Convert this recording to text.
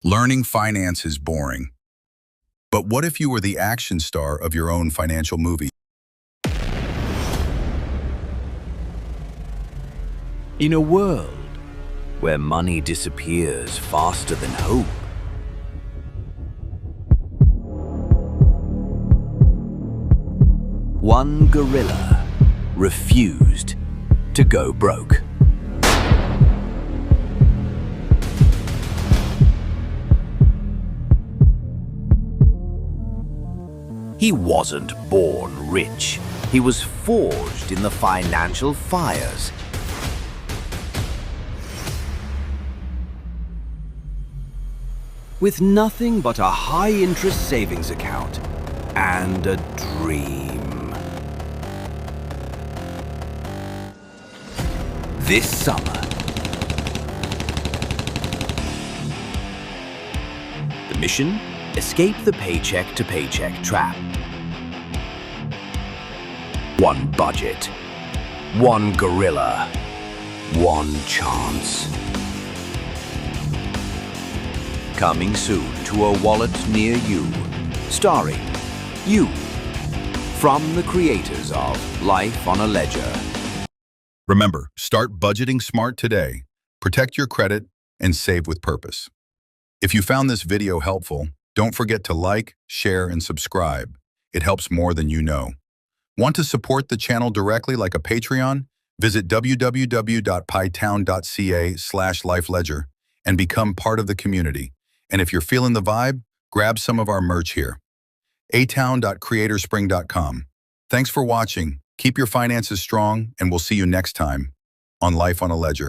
Learning finance is boring. But what if you were the action star of your own financial movie? In a world where money disappears faster than hope, one gorilla refused to go broke. He wasn't born rich. He was forged in the financial fires. With nothing but a high-interest savings account and a dream. This summer, the mission: escape the paycheck-to-paycheck trap. One budget, one gorilla, one chance. Coming soon to a wallet near you, starring you, from the creators of Life on a Ledger. Remember, start budgeting smart today. Protect your credit and save with purpose. If you found this video helpful, don't forget to like, share, and subscribe. It helps more than you know. Want to support the channel directly like a Patreon? Visit www.pytown.ca/lifeledger and become part of the community. And if you're feeling the vibe, grab some of our merch here. atown.creatorspring.com. Thanks for watching. Keep your finances strong, and we'll see you next time on Life on a Ledger.